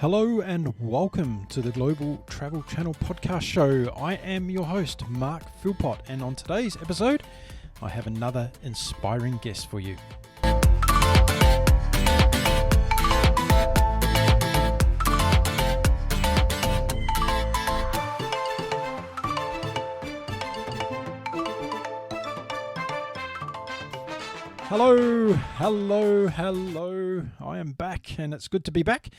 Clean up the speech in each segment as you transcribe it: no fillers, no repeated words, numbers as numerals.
Hello and welcome to the Global Travel Channel podcast show. I am your host, Mark Philpott, and on today's episode, I have another inspiring guest for you. Hello. I am back, and it's good to be back.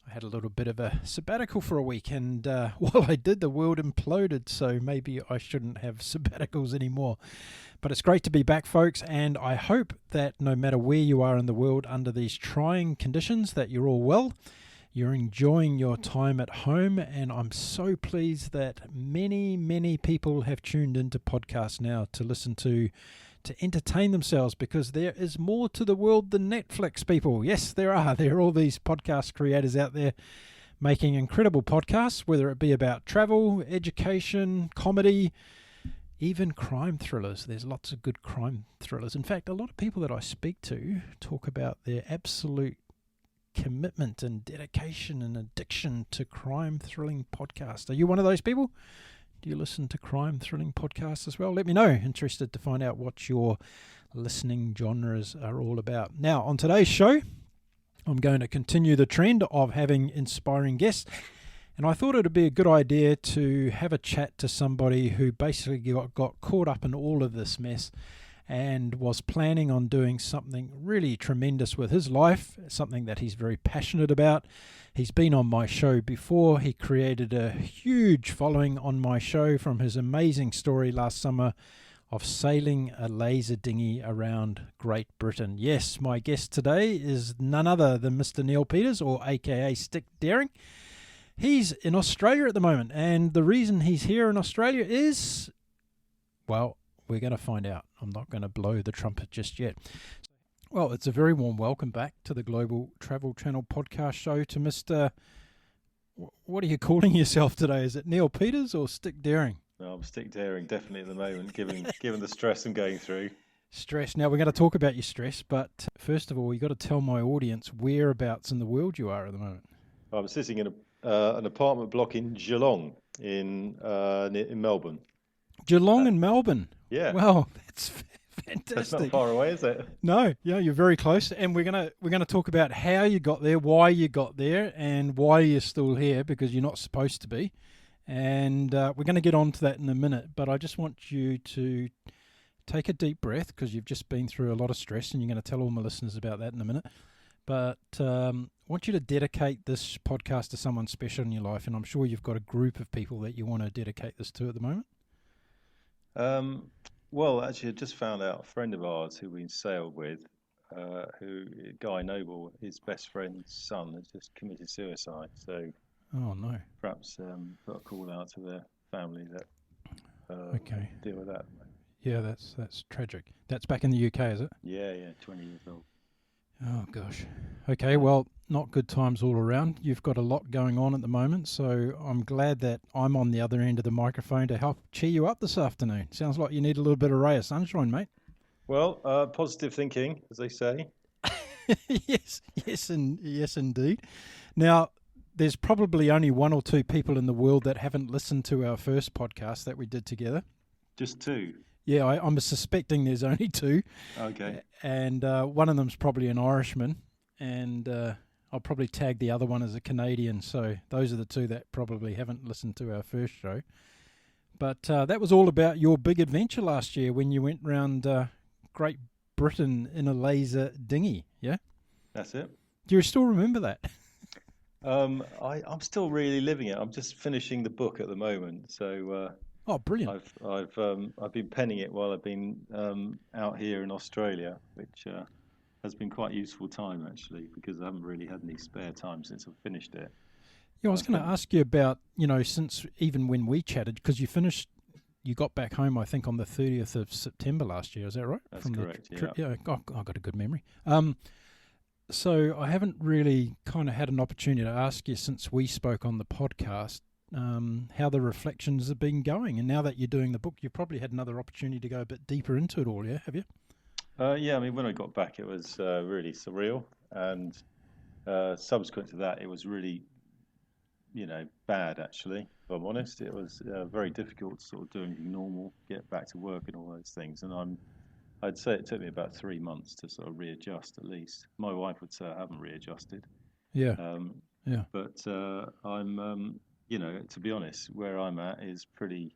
I had a little bit of a sabbatical for a week, and while I did, the world imploded, so maybe I shouldn't have sabbaticals anymore. But it's great to be back, folks, and I hope that no matter where you are in the world under these trying conditions, that you're all well, you're enjoying your time at home, and I'm so pleased that many people have tuned into podcasts now to listen to entertain themselves, because there is more to the world than Netflix, people. Yes, there are. There are all these podcast creators out there making incredible podcasts, whether it be about travel, education, comedy, even crime thrillers. There's lots of good crime thrillers. In fact, a lot of people that I speak to talk about their absolute commitment and dedication and addiction to crime thrilling podcasts. Are you one of those people? Do you listen to crime thrilling podcasts as well? Let me know. Interested to find out what your listening genres are all about. Now, on today's show, I'm going to continue the trend of having inspiring guests. And I thought it would be a good idea to have a chat to somebody who basically got caught up in all of this mess and was planning on doing something really tremendous with his life, something that he's very passionate about. He's been on my show before. He created a huge following on my show from his amazing story last summer of sailing a laser dinghy around Great Britain. Yes, my guest today is none other than Mr. Neil Peters, or aka Stick Daring. He's in Australia at the moment, and the reason he's here in Australia is, well, we're going to find out. I'm not going to blow the trumpet just yet. Well, it's a very warm welcome back to the Global Travel Channel podcast show to Mr. What are you calling yourself today? Is it Neil Peters or Stick Daring? No, I'm Stick Daring, definitely at the moment, given the stress I'm going through. Stress. Now, we're going to talk about your stress, but first of all, you've got to tell my audience whereabouts in the world you are at the moment. I'm sitting in an apartment block in Geelong in Melbourne. Geelong in Melbourne? Yeah. Well, that's fantastic. That's not far away, is it? No, yeah, you're very close, and we're gonna talk about how you got there, why you got there, and why you're still here, because you're not supposed to be. And we're going to get on to that in a minute, but I just want you to take a deep breath, because you've just been through a lot of stress, and you're going to tell all my listeners about that in a minute. But I want you to dedicate this podcast to someone special in your life, and I'm sure you've got a group of people that you want to dedicate this to at the moment. Well, actually, I just found out a friend of ours who we sailed with, Guy Noble, his best friend's son, has just committed suicide. So, oh no, perhaps put a call out to their family that deal with that. Yeah, that's tragic. That's back in the UK, is it? Yeah, 20 years old. Oh gosh. Okay, well, not good times all around. You've got a lot going on at the moment, so I'm glad that I'm on the other end of the microphone to help cheer you up this afternoon. Sounds like you need a little bit of ray of sunshine, mate. Well, positive thinking, as they say. Yes, indeed. Now, there's probably only one or two people in the world that haven't listened to our first podcast that we did together. Just two? Yeah, I'm suspecting there's only two. Okay. And one of them's probably an Irishman, and I'll probably tag the other one as a Canadian. So those are the two that probably haven't listened to our first show. But that was all about your big adventure last year when you went round Great Britain in a laser dinghy, yeah? That's it. Do you still remember that? I'm still really living it. I'm just finishing the book at the moment, so... Oh, brilliant! I've been penning it while I've been out here in Australia, which has been quite useful time actually, because I haven't really had any spare time since I've finished it. Yeah, I was going to ask you about, since even when we chatted, because you got back home, I think, on the 30th of September last year. Is that right? That's correct. Yeah, I've got a good memory. So I haven't really kind of had an opportunity to ask you since we spoke on the podcast. How the reflections have been going, and now that you're doing the book, you've probably had another opportunity to go a bit deeper into it all, yeah? Have you? Yeah, I mean, when I got back, it was really surreal, and subsequent to that, it was really bad actually. If I'm honest, it was very difficult to sort of do anything normal, get back to work, and all those things. And I'd say it took me about 3 months to sort of readjust at least. My wife would say I haven't readjusted. Yeah. Um, Yeah. but I'm, to be honest, where I'm at is pretty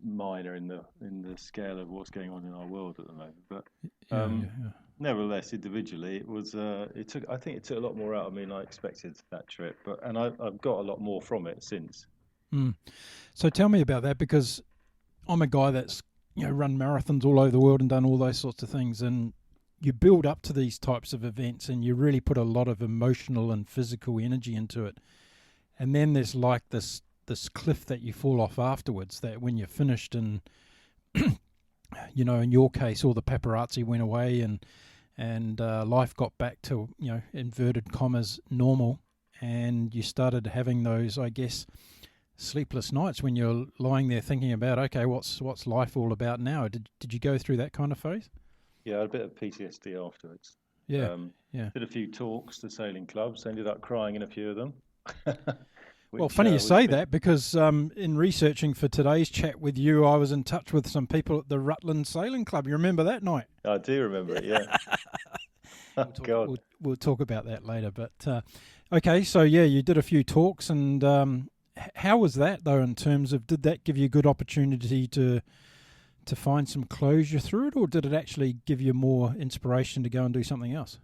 minor in the scale of what's going on in our world at the moment. But Yeah. Yeah. Yeah. nevertheless, individually, I think it took a lot more out of me than I expected that trip. And I've got a lot more from it since. Mm. So tell me about that, because I'm a guy that's run marathons all over the world and done all those sorts of things, and you build up to these types of events and you really put a lot of emotional and physical energy into it, and then there's like this cliff that you fall off afterwards, that when you're finished, and in your case all the paparazzi went away, and life got back to inverted commas normal, and you started having those, I guess, sleepless nights when you're lying there thinking about, okay, what's life all about now? Did you go through that kind of phase? Yeah, I had a bit of PTSD afterwards. Yeah, yeah. Did a few talks to sailing clubs. Ended up crying in a few of them. Well, which funny you was say that, because in researching for today's chat with you, I was in touch with some people at the Rutland Sailing Club. You remember that night? I do remember it. Yeah. Oh, God. We'll talk about that later. But okay, so yeah, you did a few talks, and how was that though? In terms of, did that give you a good opportunity to find some closure through it, or did it actually give you more inspiration to go and do something else?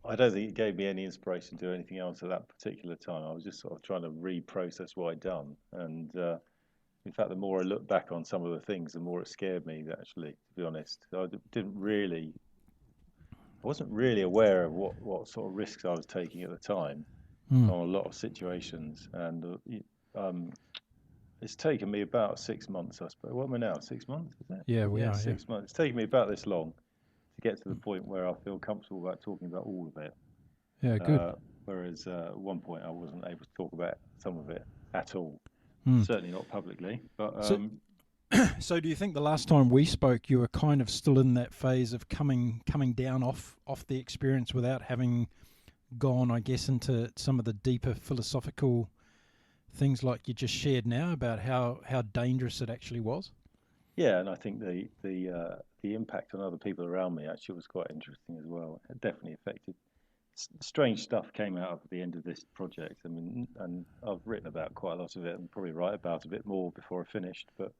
I don't think it gave me any inspiration to do anything else at that particular time. I was just sort of trying to reprocess what I'd done. And in fact, the more I look back on some of the things, the more it scared me, actually, to be honest. I wasn't really aware of what sort of risks I was taking at the time on a lot of situations. And it's taken me about 6 months, I suppose. What am I now? 6 months, is it? Yeah, we are. 6 months. It's taken me about this long to get to the point where I feel comfortable about talking about all of it. Yeah, good. Whereas at one point I wasn't able to talk about some of it at all. Mm. Certainly not publicly. But so do you think the last time we spoke, you were kind of still in that phase of coming down off the experience without having gone, I guess, into some of the deeper philosophical things like you just shared now about how dangerous it actually was? yeah, and I think the impact on other people around me actually was quite interesting as well. It definitely affected. Strange stuff came out of the end of this project. I mean, and I've written about quite a lot of it, and probably write about a bit more before I finised. But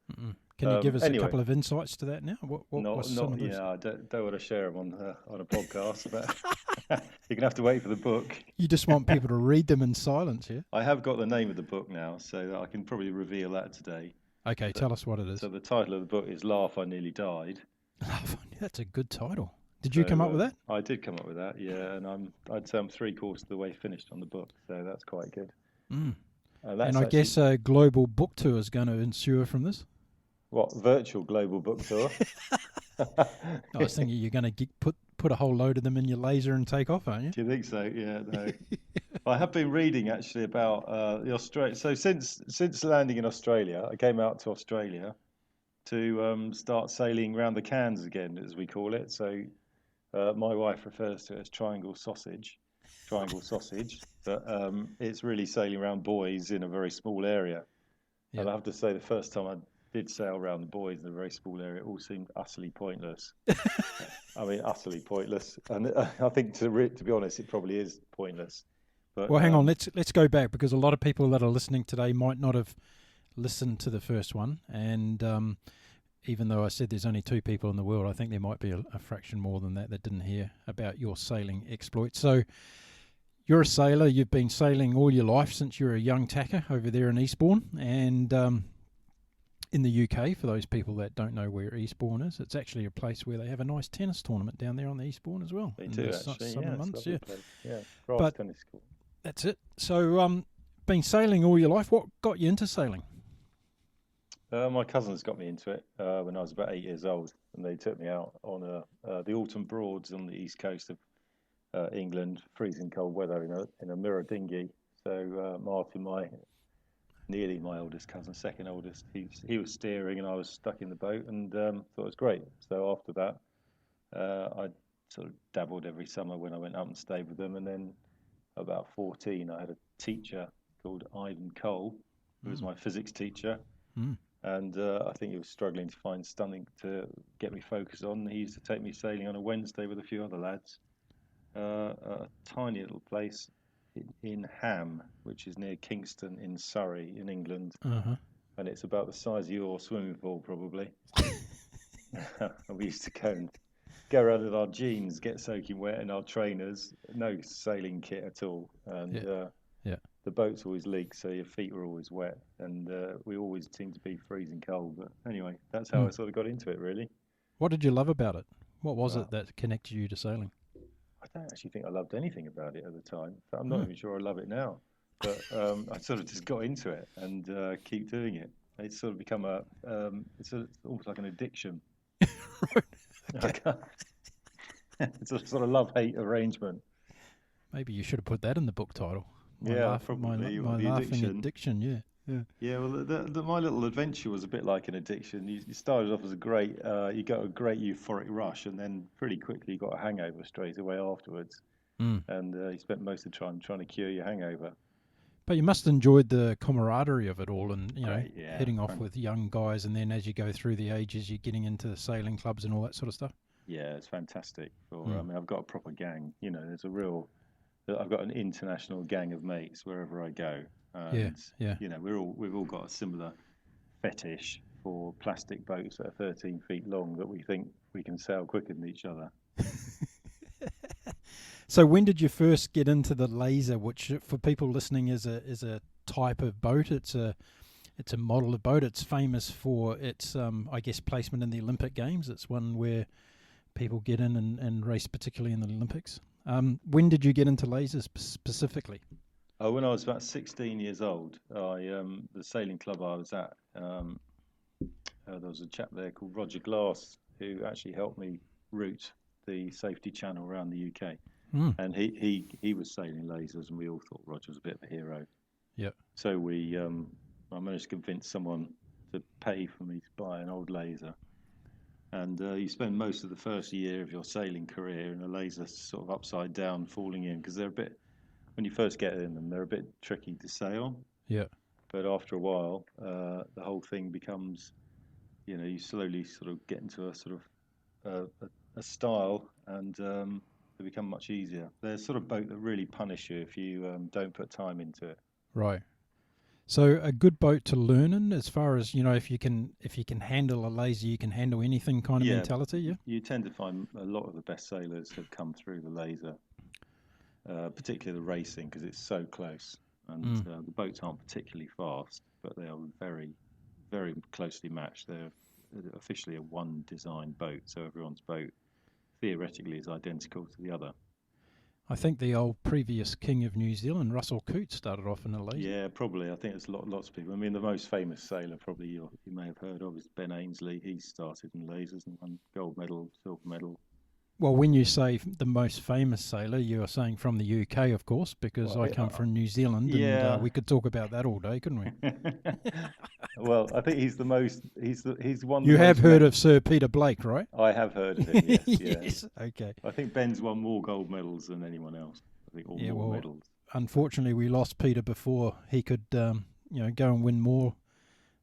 can you give us anyway, a couple of insights to that now? What was some of those? Yeah, I don't want to share them on a podcast, but you're gonna have to wait for the book. You just want people to read them in silence, yeah? I have got the name of the book now, so I can probably reveal that today. Okay, tell us what it is. So the title of the book is "Laugh, I Nearly Died." That's a good title. Did you come up with that? I did come up with that, yeah, and I'd say I'm 3/4 of the way finished on the book, so that's quite good. And I guess a global book tour is going to ensue from this. What, virtual global book tour? I was thinking you're going to put a whole load of them in your laser and take off, aren't you? Do you think so? Yeah, no. I have been reading actually about the Australia. So since landing in Australia, I came out to Australia to start sailing around the Cairns again, as we call it. So my wife refers to it as triangle sausage, but it's really sailing around buoys in a very small area. Yep. And I have to say, the first time I did sail around the buoys in a very small area, it all seemed utterly pointless. I mean, utterly pointless. And I think, to be honest, it probably is pointless. But, well, hang on, let's go back, because a lot of people that are listening today might not have listened to the first one, and even though I said there's only 2 people in the world, I think there might be a fraction more than that didn't hear about your sailing exploits. So you're a sailor. You've been sailing all your life since you were a young tacker over there in Eastbourne, and in the UK, for those people that don't know where Eastbourne is, it's actually a place where they have a nice tennis tournament down there on the Eastbourne as well. They do, actually. Summer months, yeah. Grass tennis court. That's it. So, been sailing all your life. What got you into sailing? My cousins got me into it when I was about 8 years old, and they took me out on the autumn Broads on the east coast of England, freezing cold weather in a mirror dinghy. So Martin, nearly my oldest cousin, second oldest, he was steering and I was stuck in the boat, and thought it was great. So after that, I sort of dabbled every summer when I went up and stayed with them, and then about 14, I had a teacher called Ivan Cole, who was my physics teacher. Mm. And I think he was struggling to find something to get me focused on. He used to take me sailing on a Wednesday with a few other lads, a tiny little place in Ham, which is near Kingston in Surrey, in England. Uh-huh. And it's about the size of your swimming pool, probably. We used to go around in our jeans, get soaking wet, and our trainers, no sailing kit at all. And Yeah. the boats always leak, so your feet were always wet, and we always seemed to be freezing cold. But anyway, that's how I sort of got into it, really. What did you love about it? What was Well, it that connected you to sailing? I don't actually think I loved anything about it at the time. But I'm not even sure I love it now. But I sort of just got into it and keep doing it. It's sort of become it's almost like an addiction. It's a sort of love-hate arrangement. Maybe you should have put that in the book title. Probably. My The laughing addiction. Yeah. Yeah, well, my little adventure was a bit like an addiction. You started off as you got a great euphoric rush, and then pretty quickly you got a hangover straight away afterwards. And you spent most of the time trying to cure your hangover. But you must have enjoyed the camaraderie of it all, and heading off Right. with young guys, and then as you go through the ages, you're getting into the sailing clubs and all that sort of stuff. Yeah, it's fantastic. I mean, I've got a proper gang. I've got an international gang of mates wherever I go. And, Yeah. we've all got a similar fetish for plastic boats that are 13 feet long that we think we can sail quicker than each other. So when did you first get into the laser, which for people listening is a type of boat? It's a model of boat. It's famous for its I guess placement in the Olympic Games. It's one where people get in and race, particularly in the Olympics. When did you get into lasers specifically? Oh, when I was about 16 years old, the sailing club I was at, there was a chap there called Roger Glass who actually helped me route the safety channel around the UK. And he was sailing lasers, and we all thought Roger was a bit of a hero. Yeah. So I managed to convince someone to pay for me to buy an old laser. And you spend most of the first year of your sailing career in a laser sort of upside down, falling in, because when you first get in them, they're a bit tricky to sail. Yeah. But after a while, the whole thing becomes, you slowly sort of get into a sort of a style, and they become much easier. They're sort of boat that really punish you if you don't put time into it. Right. So a good boat to learn in, as far as if you can handle a laser, you can handle anything kind of mentality. Yeah. You tend to find a lot of the best sailors have come through the laser, particularly the racing, because it's so close, and the boats aren't particularly fast, but they are very, very closely matched. They're officially a one design boat, so everyone's boat theoretically is identical to the other. I think the old previous king of New Zealand, Russell Coote, started off in a laser. Yeah, probably. I think there's lots of people. I mean, the most famous sailor probably you may have heard of is Ben Ainslie. He started in lasers and won gold medal, silver medal. Well, when you say the most famous sailor, you are saying from the UK, of course, because I come from New Zealand, and we could talk about that all day, couldn't we? Well, I think he's the most. He's one. You have heard of Sir Peter Blake, right? I have heard of him. Yes. Yes. Okay. I think Ben's won more gold medals than anyone else. I think more medals. Unfortunately, we lost Peter before he could, go and win more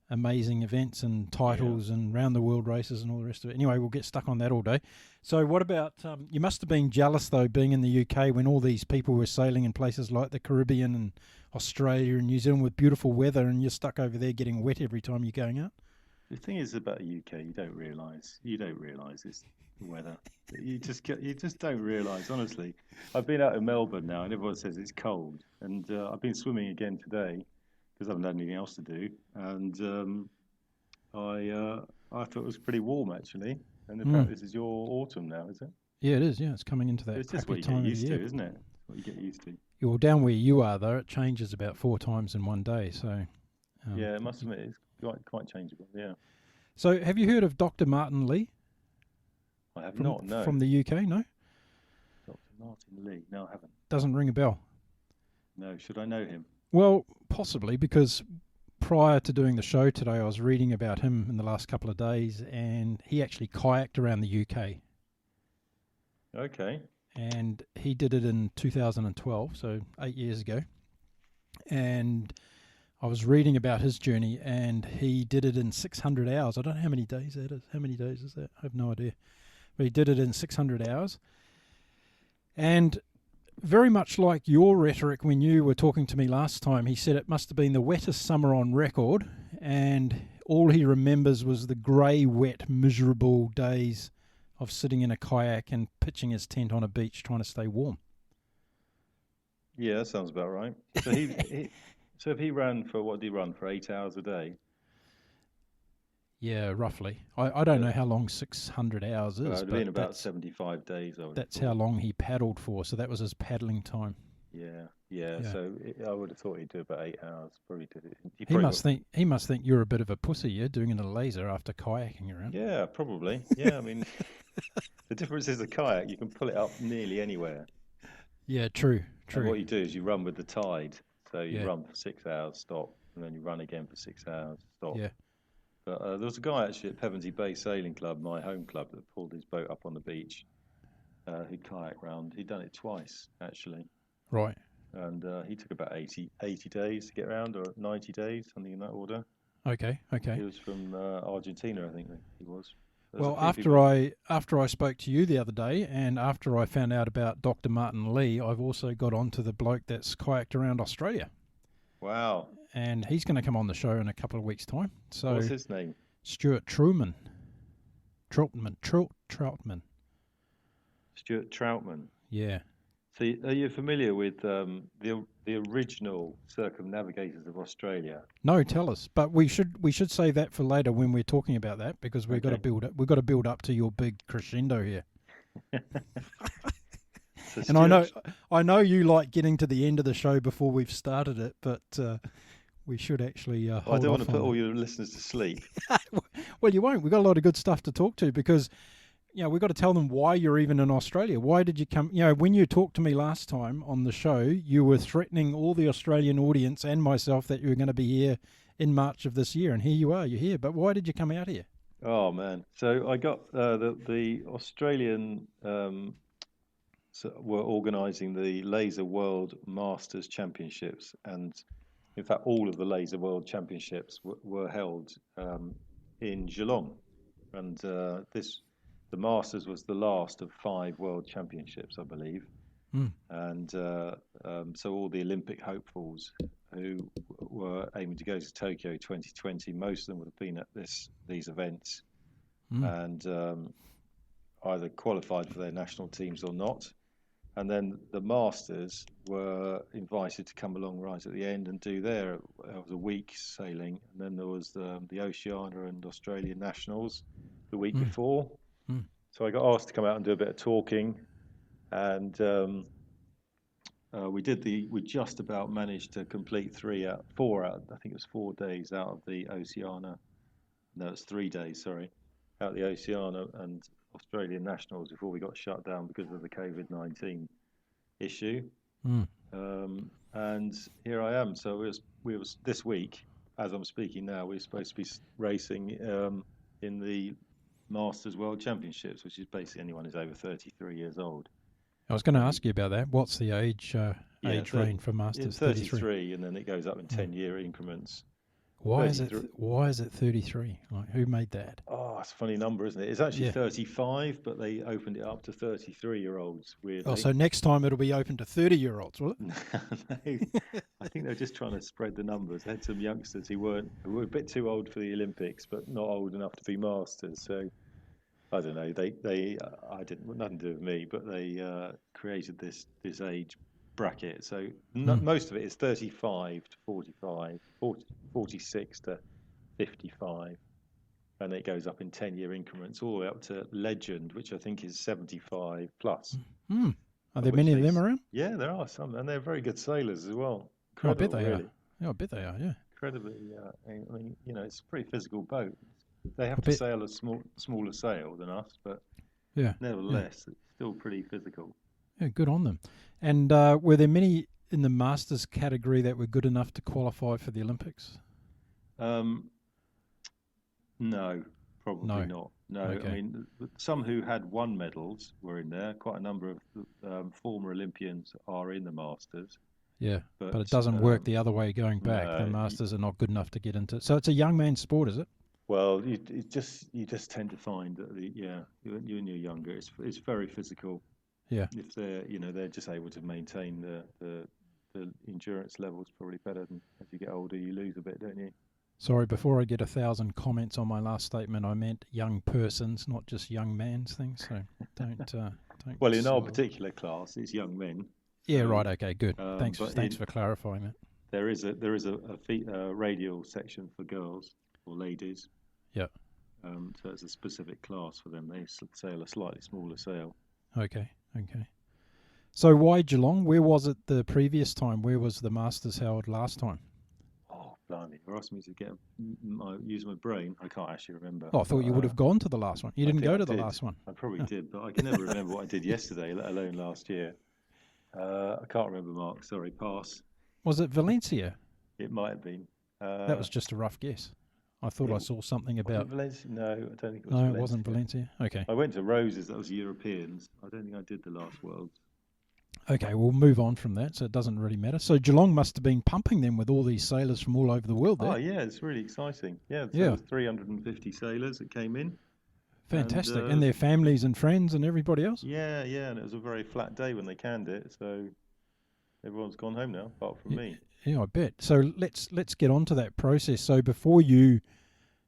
amazing events and titles and round the world races and all the rest of it. Anyway, we'll get stuck on that all day. So what about, you must have been jealous though, being in the UK when all these people were sailing in places like the Caribbean and Australia and New Zealand with beautiful weather, and you're stuck over there getting wet every time you're going out? The thing is about the UK, you don't realise it's the weather. You just don't realise, honestly. I've been out in Melbourne now, and everyone says it's cold, and I've been swimming again today, because I haven't had anything else to do, and I thought it was pretty warm actually. And in fact, this is your autumn now, is it? Yeah, it is. Yeah, it's coming into that. It's just what you get used to, isn't it? What you get used to. Well, down where you are though, it changes about 4 times in one day. So yeah, I must admit it's quite changeable. Yeah. So, have you heard of Dr. Martin Lee? I have not. No. From the UK, no. Dr. Martin Lee. No, I haven't. Doesn't ring a bell. No. Should I know him? Well, possibly, because prior to doing the show today, I was reading about him in the last couple of days, and he actually kayaked around the UK. Okay. and he did it in 2012, so 8 years ago. And I was reading about his journey, and he did it in 600 hours. I don't know how many days that is. How many days is that? I have no idea. But he did it in 600 hours. And very much like your rhetoric when you were talking to me last time, he said it must have been the wettest summer on record, and all he remembers was the grey, wet, miserable days of sitting in a kayak and pitching his tent on a beach trying to stay warm. Yeah, that sounds about right. So so if he ran for, what did he run for, 8 hours a day? Yeah, roughly. I don't Uh, know how long 600 hours Well, it is, would have but been about 75 days, I would have that's how thought. long he paddled for. So that was his paddling time. Yeah, yeah. Yeah. So I would have thought he'd do about 8 hours. Probably did it. He He probably must think he must think you're a bit of a pussy, yeah, doing it in a laser after kayaking around. Yeah, probably. Yeah, I mean, the difference is the kayak, you can pull it up nearly anywhere. Yeah, true, And true. what you do is you run with the tide. So you Yeah, run for 6 hours, stop, and then you run again for 6 hours, stop. yeah. But there was a guy actually at Pevensey Bay Sailing Club, my home club, that pulled his boat up on the beach. He'd kayak round. He'd done it twice, actually. Right. And he took about 80 days to get around, or 90 days, something in that order. Okay, okay. He was from Argentina, I think he was. There's a Well, few after people. I spoke to you the other day, and after I found out about Dr. Martin Lee, I've also got onto the bloke that's kayaked around Australia, Wow. and he's going to come on the show in a couple of weeks' time. So What's his name? Stuart Troutman. Troutman. Stuart Troutman. Yeah. So, are you familiar with the original circumnavigators of Australia? No, tell us. But we should save that for later when we're talking about that, because we've got to Okay. build it. We've got to build up to your big crescendo here. So And I know you like getting to the end of the show before we've started it, but we should actually I hold don't want off to put on all your listeners to sleep. that. Well, you won't. We've got a lot of good stuff to talk to, because we've got to tell them why you're even in Australia. Why did you come? When you talked to me last time on the show, you were threatening all the Australian audience and myself that you were going to be here in March of this year, and here you are. You're here. But why did you come out here? Oh man! So I got the Australian were organising the Laser World Masters Championships, and in fact, all of the Laser World Championships were held in Geelong, and the Masters was the last of 5 World Championships, I believe, Mm. and so all the Olympic hopefuls who were aiming to go to Tokyo 2020, most of them would have been at these events, Mm. and either qualified for their national teams or not. And then the Masters were invited to come along right at the end and do their. It was a week sailing, and then there was the Oceania and Australian Nationals the week Mm. before. Mm. So I got asked to come out and do a bit of talking, and we just about managed to complete 4 out. I think it was 4 days out of the Oceania. No, it's 3 days. Sorry, out of the Oceania and Australian Nationals before we got shut down because of the COVID-19 issue. Mm. And here I am. So we was this week, as I'm speaking now, we're supposed to be racing in the Masters World Championships, which is basically anyone who's over 33 years old. I was going to And ask you about that. What's the age range for Masters? it's 33, and then it goes up in 10-year increments. Why is 33. it 33? Like, who made that? Oh, it's a funny number, isn't it? It's actually Yeah. 35, but they opened it up to 33-year-olds, weirdly. Oh, so next time it'll be open to 30-year-olds, will it? No, I think they're just trying to spread the numbers. They had some youngsters who were a bit too old for the Olympics, but not old enough to be masters. So I don't know. I didn't nothing to do with me, but they created this age bracket. So most of it is 35 to 45, 46 to 55. And it goes up in 10-year increments, all the way up to Legend, which I think is 75 plus. Mm. Are there Which many of they them around? Yeah, there are some, and they're very good sailors as well. Oh, I bet Incredible, they really. are. Yeah, I bet they are, yeah. Incredibly, I mean, it's a pretty physical boat. They have I to bet. sail a smaller sail than us, but Yeah. nevertheless, it's still pretty physical. Yeah, good on them. And were there many in the Masters category that were good enough to qualify for the Olympics? No, probably No. not. No, I Okay. mean, some who had won medals were in there. Quite a number of former Olympians are in the Masters, Yeah, but it but doesn't work the other way going back. The no. Masters are not good enough to get into it. So it's a young man's sport, is it? Well, you just tend to find that you when you're younger, it's very physical. Yeah. If they're just able to maintain the endurance levels probably better than as you get older, you lose a bit, don't you? Sorry, before I get 1,000 comments on my last statement, I meant young persons, not just young man's things. So don't Well, in our don't. particular class, it's young men. Yeah, So, right. Okay, good. but Thanks for clarifying that. there is a radial section for girls or ladies. Yeah. So it's a specific class for them. They sail a slightly smaller sail. Okay. Okay. So why Geelong? Where was it the previous time? Where was the Masters held last time? Oh, blimey! You're asking me to use my brain. I can't actually remember. Oh, I thought you would have gone to the last one. You I didn't think go I to the did. last one. I probably did, but I can never remember what I did yesterday, let alone last year. I can't remember, Mark. Sorry, pass. Was it Valencia? It might have been. That was just a rough guess. I thought It, I saw something was it about. Valencia? No, I don't think it was No, it Valencia. wasn't Valencia. Okay. I went to Roses. That was Europeans. I don't think I did the last Worlds. Okay, we'll move on from that, so it doesn't really matter. So Geelong must have been pumping them with all these sailors from all over the world there. Oh yeah, it's really exciting. Yeah, so Yeah. there was 350 sailors that came in. Fantastic. And And their families and friends and everybody else? yeah, and it was a very flat day when they canned it, so everyone's gone home now, apart from me. Yeah, I bet. So let's get on to that process. So before you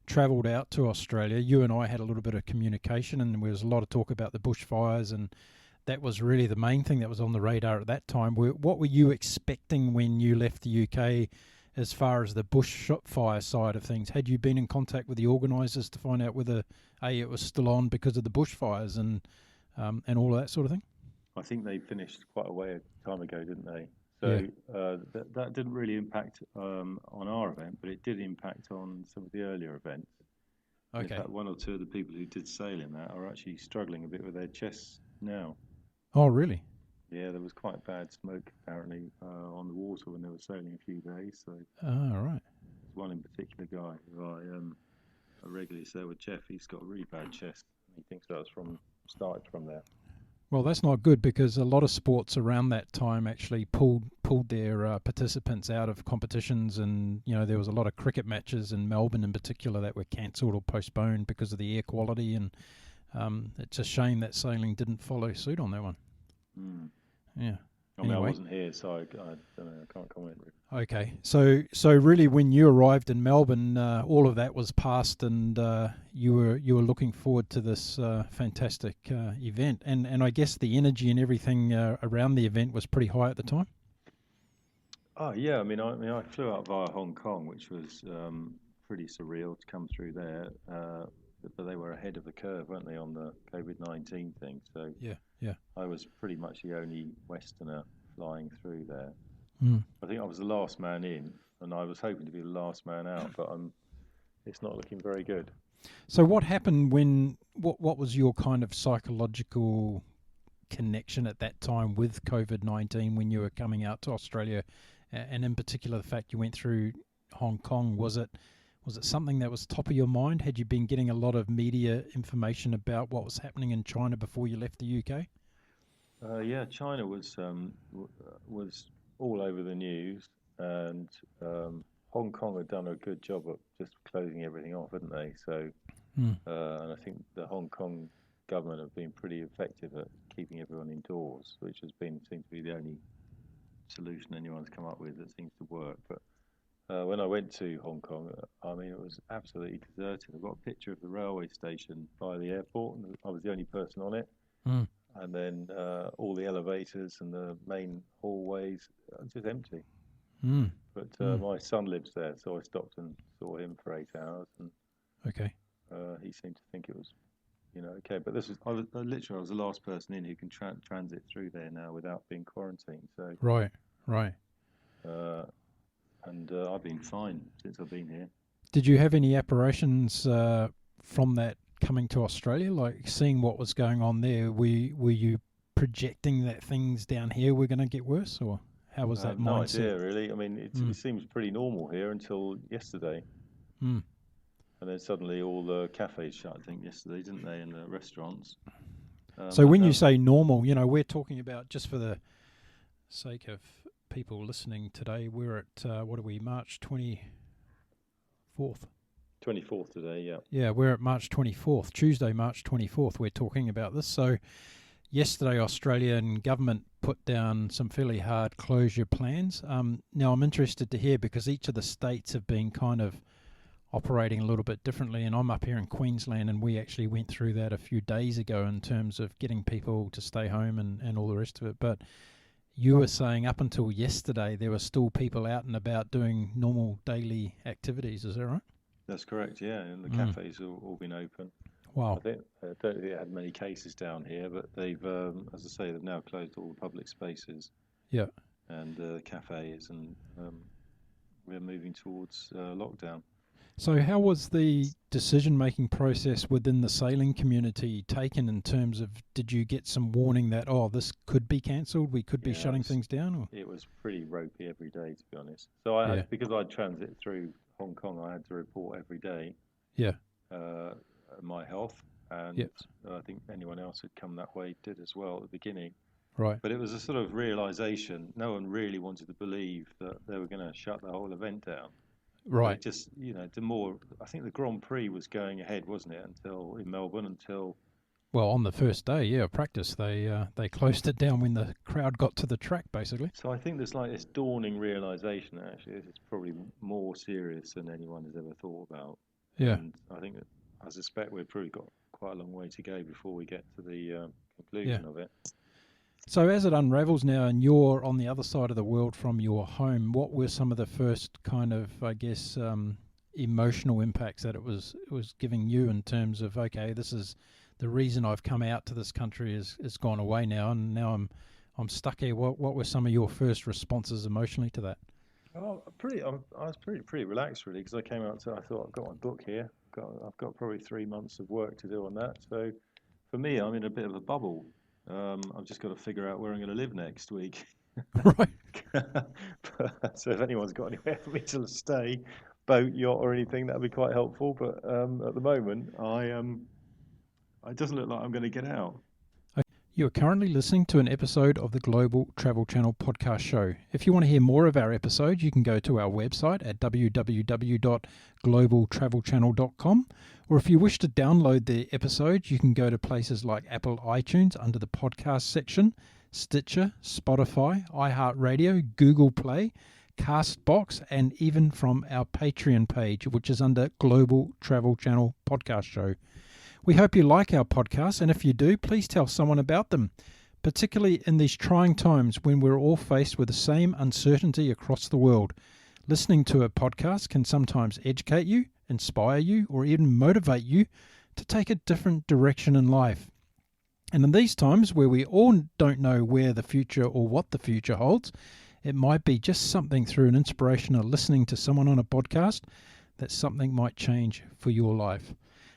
travelled out to Australia, you and I had a little bit of communication, and there was a lot of talk about the bushfires, and that was really the main thing that was on the radar at that time. What were you expecting when you left the UK as far as the bushfire side of things? Had you been in contact with the organisers to find out whether it was still on because of the bushfires and all of that sort of thing? I think they finished quite a way time ago, didn't they? So that didn't really impact on our event, but it did impact on some of the earlier events. Okay. In fact, one or two of the people who did sail in that are actually struggling a bit with their chests now. Oh, really? Yeah, there was quite bad smoke apparently on the water when they were sailing a few days. So, oh, right. There's one in particular guy who I regularly sail with, Jeff. He's got a really bad chest. He thinks that was started from there. Well, that's not good because a lot of sports around that time actually pulled their participants out of competitions, and there was a lot of cricket matches in Melbourne in particular that were cancelled or postponed because of the air quality, and it's a shame that sailing didn't follow suit on that one. Mm. Yeah. I mean, anyway. I wasn't here, so I don't know. I can't comment. Okay, so really, when you arrived in Melbourne, all of that was past, and you were looking forward to this fantastic event, and I guess the energy and everything around the event was pretty high at the time. Oh yeah, I flew out via Hong Kong, which was pretty surreal to come through there. But they were ahead of the curve, weren't they, on the COVID-19 thing? So yeah, I was pretty much the only Westerner flying through there. Mm. I think I was the last man in, and I was hoping to be the last man out, but it's not looking very good. So what happened when? What was your kind of psychological connection at that time with COVID-19 when you were coming out to Australia, and in particular the fact you went through Hong Kong? Was it something that was top of your mind? Had you been getting a lot of media information about what was happening in China before you left the UK? Yeah, China was all over the news, and Hong Kong had done a good job of just closing everything off, hadn't they? So, and I think the Hong Kong government have been pretty effective at keeping everyone indoors, which seems to be the only solution anyone's come up with that seems to work. But when I went to Hong Kong, it was absolutely deserted. I've got a picture of the railway station by the airport, and I was the only person on it. Mm. And then all the elevators and the main hallways are just empty. Mm. But my son lives there, so I stopped and saw him for 8 hours, and okay, he seemed to think it was, okay. But I was the last person in who can transit through there now without being quarantined. So right. And I've been fine since I've been here. Did you have any apparitions from that coming to Australia, like seeing what was going on there? Were you projecting that things down here were going to get worse, or how was that mindset? No idea, really. It seems pretty normal here until yesterday. Mm. And then suddenly all the cafes shut, I think, yesterday, didn't they, and the restaurants. So when you say normal, we're talking about, just for the sake of people listening today, we're at, what are we, March 24th? 24th today, yeah. Yeah, we're at March 24th, Tuesday, March 24th, we're talking about this. So yesterday, Australian government put down some fairly hard closure plans. Now, I'm interested to hear, because each of the states have been kind of operating a little bit differently, and I'm up here in Queensland, and we actually went through that a few days ago in terms of getting people to stay home and all the rest of it. But you were saying up until yesterday there were still people out and about doing normal daily activities, is that right? That's correct, yeah, and the cafes have all been open. Wow. I don't think they had many cases down here, but they've, as I say, they've now closed all the public spaces. Yeah. And cafes, and we're moving towards lockdown. So how was the decision-making process within the sailing community taken, in terms of, did you get some warning that, this could be cancelled, we could be shutting things down? Or? It was pretty ropey every day, to be honest. So because I transit through Hong Kong, I had to report every day. Yeah. My health, and I think anyone else who'd come that way did as well at the beginning. Right. But it was a sort of realization. No one really wanted to believe that they were going to shut the whole event down. Right. Just, I think the Grand Prix was going ahead, wasn't it, in Melbourne. Well, on the first day, of practice, they closed it down when the crowd got to the track, basically. So I think there's like this dawning realization that actually this is probably more serious than anyone has ever thought about. Yeah. And I suspect we've probably got quite a long way to go before we get to the conclusion of it. So as it unravels now, and you're on the other side of the world from your home, what were some of the first kind of, I guess, emotional impacts that it was giving you, in terms of, okay, this is the reason I've come out to this country is gone away now, and now I'm stuck here. What were some of your first responses emotionally to that? I was pretty relaxed, really, because I came out I thought, I've got my book here. I've got probably 3 months of work to do on that. So for me, I'm in a bit of a bubble. I've just got to figure out where I'm going to live next week. Right. So if anyone's got anywhere for me to stay, boat, yacht, or anything, that'd be quite helpful. But at the moment, it doesn't look like I'm going to get out. You are currently listening to an episode of the Global Travel Channel podcast show. If you want to hear more of our episodes, you can go to our website at www.globaltravelchannel.com, or if you wish to download the episodes, you can go to places like Apple iTunes under the podcast section, Stitcher, Spotify, iHeartRadio, Google Play, Castbox, and even from our Patreon page, which is under Global Travel Channel podcast show. We hope you like our podcasts, and if you do, please tell someone about them, particularly in these trying times when we're all faced with the same uncertainty across the world. Listening to a podcast can sometimes educate you, inspire you, or even motivate you to take a different direction in life. And in these times where we all don't know where the future or what the future holds, it might be just something through an inspiration of listening to someone on a podcast that something might change for your life.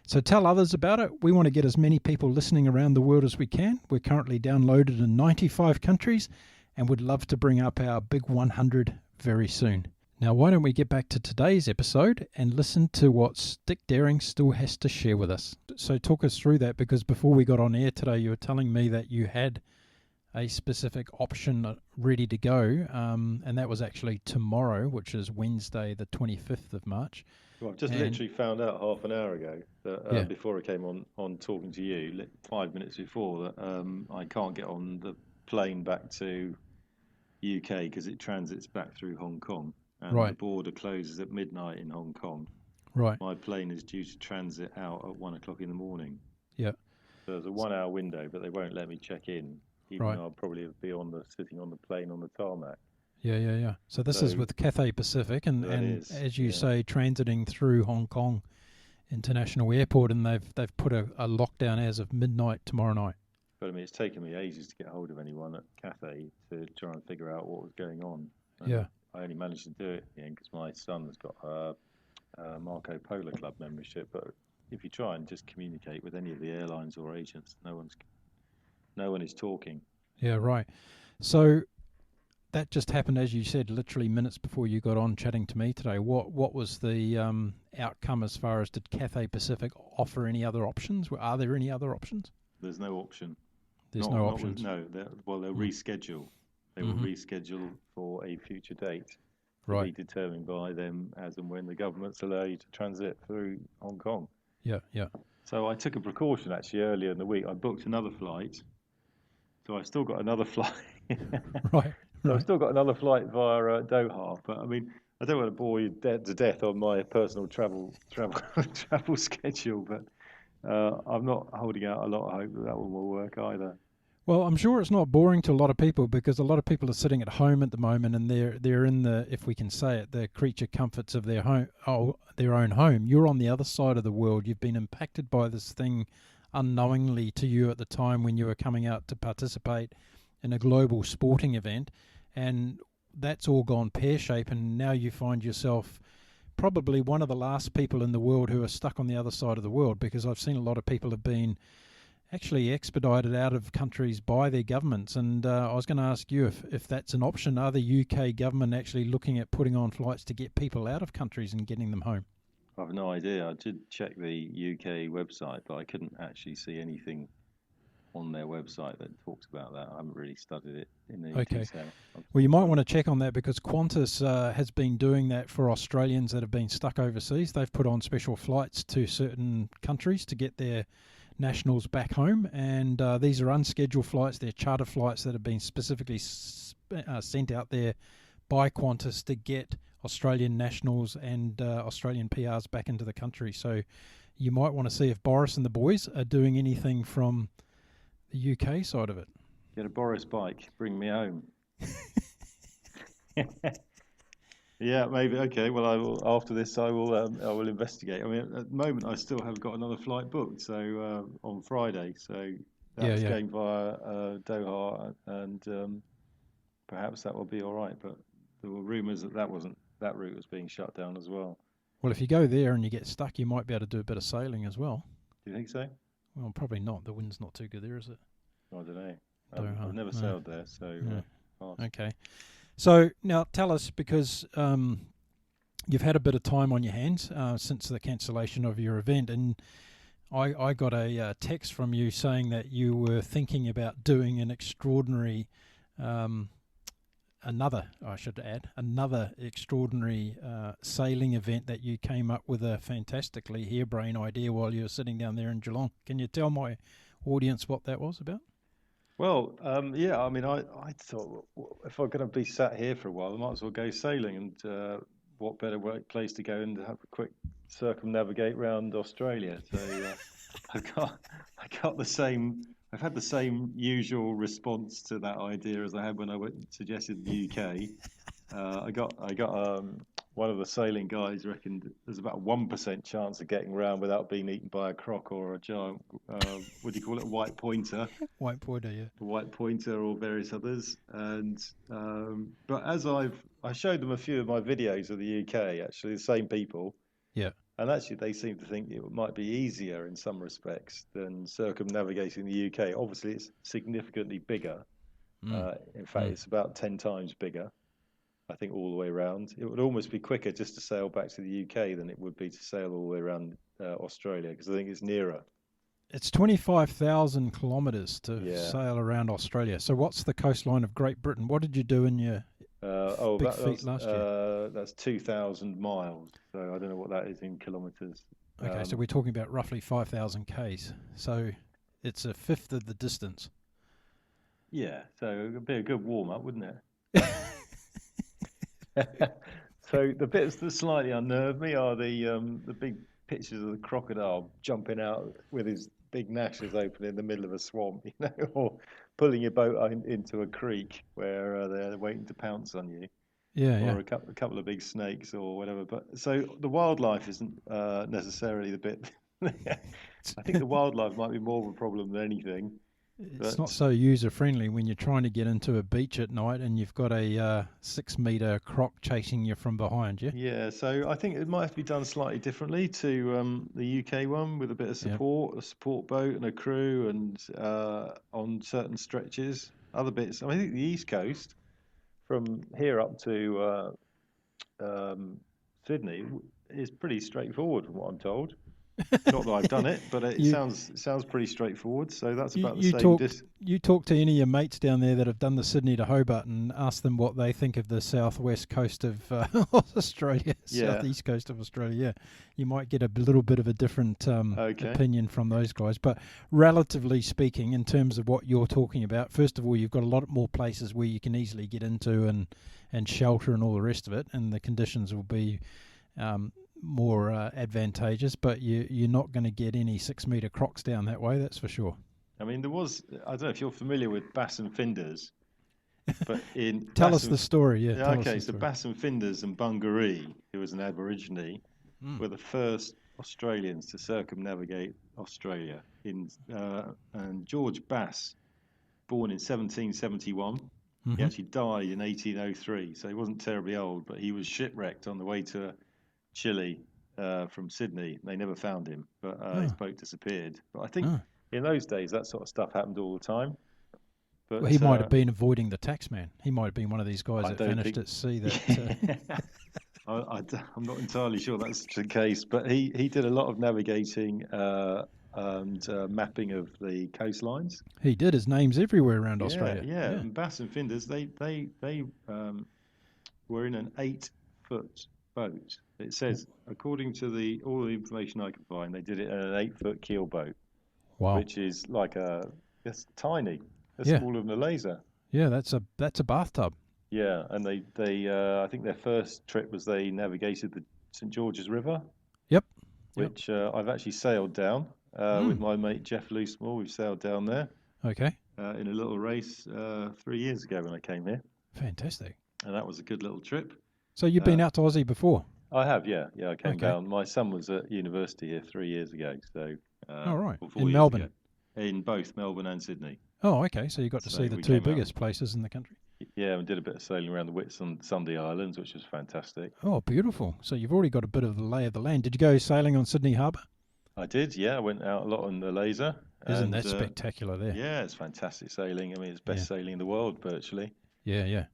So tell others about it. We want to get as many people listening around the world as we can. We're currently downloaded in 95 countries and would love to bring up our big 100 very soon. Now, why don't we get back to today's episode and listen to what Dick Daring still has to share with us. So talk us through that, because before we got on air today, you were telling me that you had a specific option ready to go, and that was actually tomorrow, which is Wednesday, the 25th of March. Well, I've just literally found out half an hour ago that before I came on talking to you, 5 minutes before, that I can't get on the plane back to UK because it transits back through Hong Kong, and the border closes at midnight in Hong Kong. Right. My plane is due to transit out at 1 o'clock in the morning. Yeah. So there's a 1 hour window, but they won't let me check in, even though I'll probably be sitting on the plane on the tarmac. Yeah. So this is with Cathay Pacific, and as you say, transiting through Hong Kong International Airport, and they've put a lockdown as of midnight tomorrow night. But I mean, it's taken me ages to get hold of anyone at Cathay to try and figure out what was going on. I only managed to do it because my son's got a Marco Polo Club membership. But if you try and just communicate with any of the airlines or agents, no one is talking. Yeah, right. So that just happened, as you said, literally minutes before you got on chatting to me today. What was the outcome as far as did Cathay Pacific offer any other options? Are there any other options? There's no option. There's Not no not options. with, no. They'll reschedule. They will reschedule for a future date to be Right. determined by them as and when the governments allow you to transit through Hong Kong. Yeah. So I took a precaution actually earlier in the week. I booked another flight. So I still got another flight. Right. So I've still got another flight via Doha. But I mean, I don't want to bore you to death on my personal travel travel schedule. But I'm not holding out a lot of hope that that one will work either. Well, I'm sure it's not boring to a lot of people because a lot of people are sitting at home at the moment and they're in the, if we can say it, the creature comforts of their home, their own home. You're on the other side of the world. You've been impacted by this thing unknowingly to you at the time when you were coming out to participate in a global sporting event, and that's all gone pear-shaped, and now you find yourself probably one of the last people in the world who are stuck on the other side of the world, because I've seen a lot of people have been actually expedited out of countries by their governments. And I was going to ask you if that's an option. Are the UK government actually looking at putting on flights to get people out of countries and getting them home? I've no idea. I did check the UK website, but I couldn't actually see anything on their website that talks about that. I haven't really studied it in any detail. Well, you might want to check on that because Qantas has been doing that for Australians that have been stuck overseas. They've put on special flights to certain countries to get their nationals back home, and these are unscheduled flights. They're charter flights that have been specifically sent out there by Qantas to get Australian nationals and Australian PRs back into the country. So you might want to see if Boris and the boys are doing anything from the UK side of it. Get a Boris bike, bring me home. Yeah, maybe. Okay. Well, I will. After this, I will investigate. I mean, at the moment, I still have got another flight booked. So on Friday. So that's going via Doha, and perhaps that will be all right. But there were rumours that that route was being shut down as well. Well, if you go there and you get stuck, you might be able to do a bit of sailing as well. Do you think so? Well, probably not. The wind's not too good there, is it? I don't know. I've never sailed there, so. Okay. So now tell us, because you've had a bit of time on your hands since the cancellation of your event, and I got a text from you saying that you were thinking about doing an extraordinary, another extraordinary sailing event that you came up with a fantastically harebrained idea while you were sitting down there in Geelong. Can you tell my audience what that was about? Well, yeah, I mean, I thought, well, if I'm going to be sat here for a while, I might as well go sailing. And what better place to go and have a quick circumnavigate around Australia? So I've had the same usual response to that idea as I had when I suggested the UK. I got one of the sailing guys reckoned there's about a 1% chance of getting around without being eaten by a croc or a giant, what do you call it, a white pointer? White pointer, yeah. A white pointer or various others. And but as I showed them a few of my videos of the UK, actually the same people. Yeah. And actually they seem to think it might be easier in some respects than circumnavigating the UK. Obviously it's significantly bigger. In fact, it's about 10 times bigger. I think all the way around. It would almost be quicker just to sail back to the UK than it would be to sail all the way around Australia, because I think it's nearer. It's 25,000 kilometres to sail around Australia. So what's the coastline of Great Britain? What did you do in your big feat last year? That's 2,000 miles. So I don't know what that is in kilometres. Okay, so we're talking about roughly 5,000 Ks. So it's a fifth of the distance. Yeah, so it would be a good warm-up, wouldn't it? So the bits that slightly unnerve me are the big pictures of the crocodile jumping out with his big gnashes open in the middle of a swamp, you know, or pulling your boat into a creek where they're waiting to pounce on you. Or a couple of big snakes or whatever. But so the wildlife isn't necessarily the bit. I think the wildlife might be more of a problem than anything. It's not so user-friendly when you're trying to get into a beach at night and you've got a 6-metre croc chasing you from behind you. Yeah, so I think it might have to be done slightly differently to the UK one, with a bit of support, a support boat and a crew, and on certain stretches. Other bits, I think the East Coast, from here up to Sydney is pretty straightforward, from what I'm told. Not that I've done it, but it You sounds pretty straightforward. So that's you about the you same talk distance. you talk to any of your mates down there that have done the Sydney to Hobart and ask them what they think of the southwest coast of Australia, Yeah. southeast coast of Australia. Yeah, you might get a little bit of a different Okay. opinion from those guys. But relatively speaking, in terms of what you're talking about, first of all, you've got a lot more places where you can easily get into and shelter and all the rest of it, and the conditions will be more advantageous, but you're not going to get any 6 metre crocs down that way, that's for sure. I mean, I don't know if you're familiar with Bass and Finders, but in Tell us the story, yeah. yeah, Tell us okay, the so story. Bass and Finders and Bungaree, who was an Aborigine, Mm. were the first Australians to circumnavigate Australia. And George Bass, born in 1771, he Mm-hmm. actually died in 1803, so he wasn't terribly old, but he was shipwrecked on the way to Chile from Sydney. They never found him, but his Oh, boat disappeared. But I think oh. in those days that sort of stuff happened all the time. Well, he But might have been avoiding the tax man. He might have been one of these guys I that don't vanished think. at sea. Yeah. I'm not entirely sure that's the case, but he did a lot of navigating and mapping of the coastlines. He did. His name's everywhere around Yeah, Australia. yeah. Yeah. And Bass and Finders, they were in an 8 foot boat. It says, according to all the information I can find, they did it in an 8 foot keel boat, Wow. which is it's tiny. It's Yeah. smaller than a laser. Yeah. That's a bathtub. Yeah, and they I think their first trip was they navigated the St George's River, Yep. Yep. which I've actually sailed down with Mm. my mate Jeff Loosemore. We've sailed down there Okay. in a little race 3 years ago when I came here, Fantastic. and that was a good little trip. So you've been out to Aussie before? I have, yeah, yeah. I came Okay. down. My son was at university here 3 years ago, so All right. or In 4 years Melbourne. ago, in both Melbourne and Sydney. Oh, okay. So you got to So see the we two came out. biggest places in the country. Yeah, we did a bit of sailing around the Whitsunday Islands, which was fantastic. Oh, beautiful. So you've already got a bit of the lay of the land. Did you go sailing on Sydney Harbour? I did, yeah. I went out a lot on the laser, Isn't and that spectacular there? yeah, it's fantastic sailing. I mean, it's Yeah. best sailing in the world virtually. Yeah, yeah.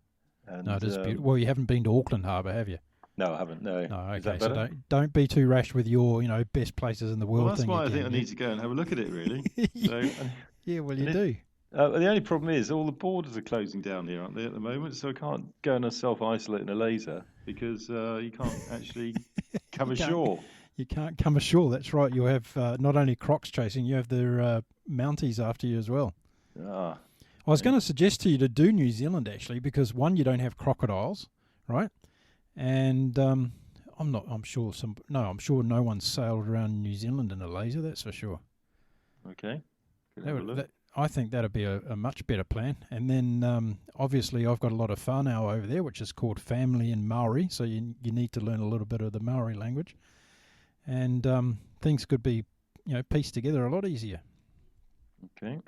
And No, it is beautiful. Well, you haven't been to Auckland Harbour, have you? no, I haven't. No, No, is okay. that So better? don't be too rash with your best places in the world Well, that's thing why I again. think I need to go and have a look at it, really. yeah. So, Yeah, well, and you do. the only problem is all the borders are closing down here, aren't they, at the moment? So I can't go and self-isolate in a laser because you can't actually come You can't, ashore. you can't come ashore. That's right. You have not only crocs chasing, you have their Mounties after you as well. Ah, I was yeah. going to suggest to you to do New Zealand actually, because one, you don't have crocodiles, right? And I'm sure no one's sailed around New Zealand in a laser. That's for sure. Okay. Could That have a would, look. I think that'd be a much better plan. And then obviously I've got a lot of whānau over there, which is called family in Maori. So you need to learn a little bit of the Maori language, and things could be pieced together a lot easier. Okay.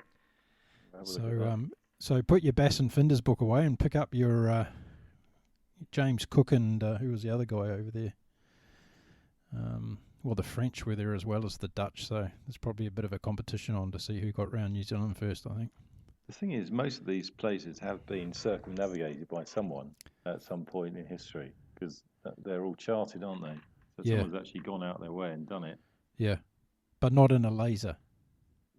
Have a look at that. So put your Bass and Finders book away and pick up your James Cook and who was the other guy over there? Well, the French were there as well as the Dutch, so there's probably a bit of a competition on to see who got round New Zealand first, I think. The thing is, most of these places have been circumnavigated by someone at some point in history because they're all charted, aren't they? So Yeah. someone's actually gone out their way and done it. Yeah, but not in a laser.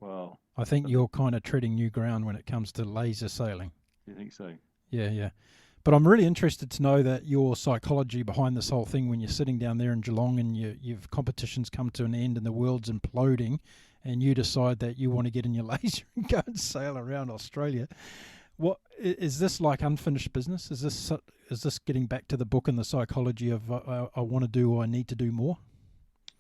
Well, I think you're kind of treading new ground when it comes to laser sailing. do you think so? Yeah, yeah. But I'm really interested to know that your psychology behind this whole thing when you're sitting down there in Geelong and you've competitions come to an end and the world's imploding and you decide that you want to get in your laser and go and sail around Australia. What is this like unfinished business? Is this getting back to the book and the psychology of I want to do or I need to do more?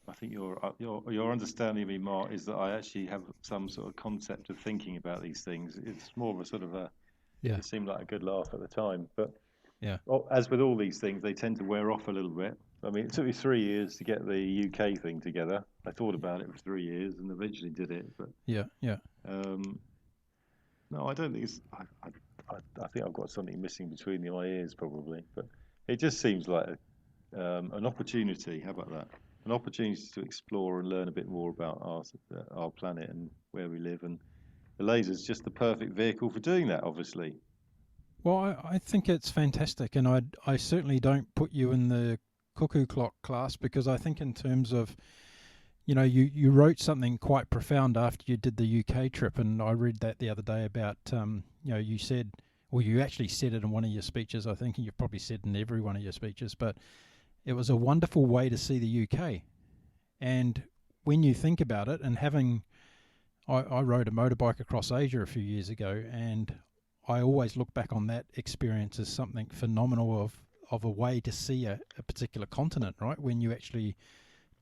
I think your understanding of me, Mark, is that I actually have some sort of concept of thinking about these things. It's more of a sort of a. Yeah. It seemed like a good laugh at the time, but Yeah. as with all these things, they tend to wear off a little bit. I mean, it took me 3 years to get the UK thing together. I thought about it for 3 years and eventually did it. But Yeah, yeah. no, I don't think it's. I think I've got something missing between my ears, probably. But it just seems like an opportunity. How about that? An opportunity to explore and learn a bit more about our planet and where we live. And the laser's just the perfect vehicle for doing that, obviously. Well, I think it's fantastic, and I certainly don't put you in the cuckoo clock class because I think in terms of, you wrote something quite profound after you did the UK trip, and I read that the other day about, you said, or you actually said it in one of your speeches, I think, and you've probably said in every one of your speeches, but it was a wonderful way to see the UK. And when you think about it, and I rode a motorbike across Asia a few years ago, and I always look back on that experience as something phenomenal of a way to see a particular continent, right? When you actually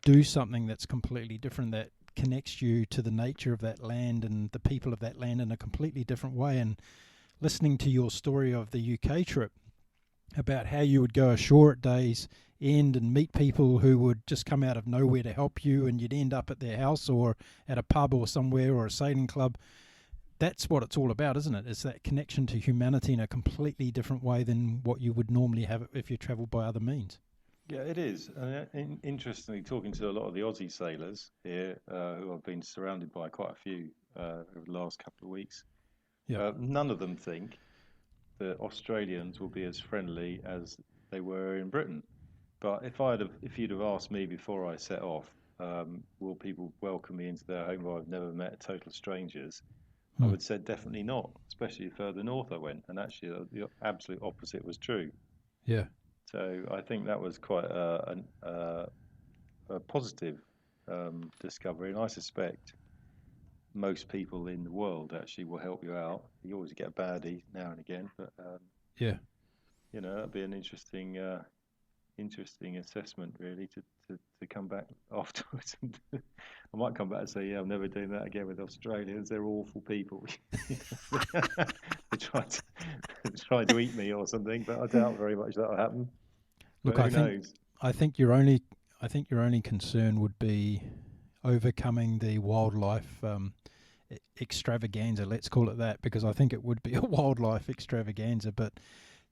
do something that's completely different, that connects you to the nature of that land and the people of that land in a completely different way. And listening to your story of the UK trip, about how you would go ashore at day's end and meet people who would just come out of nowhere to help you, and you'd end up at their house or at a pub or somewhere or a sailing club. That's what it's all about, isn't it? It's that connection to humanity in a completely different way than what you would normally have if you travelled by other means. Yeah, it is. Interestingly, talking to a lot of the Aussie sailors here, who I've been surrounded by quite a few over the last couple of weeks, Yeah. none of them think that Australians will be as friendly as they were in Britain. But if you'd have asked me before I set off, will people welcome me into their home where I've never met total strangers? I Hmm. would say definitely not, especially further north I went. And actually, the absolute opposite was true. Yeah. So I think that was quite a positive discovery. And I suspect most people in the world actually will help you out. You always get a baddie now and again, but Yeah. that'd be an interesting assessment really to come back afterwards. I might come back and say, yeah, I'm never doing that again with Australians. They're awful people. They tried to eat me or something, but I doubt very much that'll happen. Look, But who knows? I think your only concern would be overcoming the wildlife extravaganza, let's call it that, because I think it would be a wildlife extravaganza. But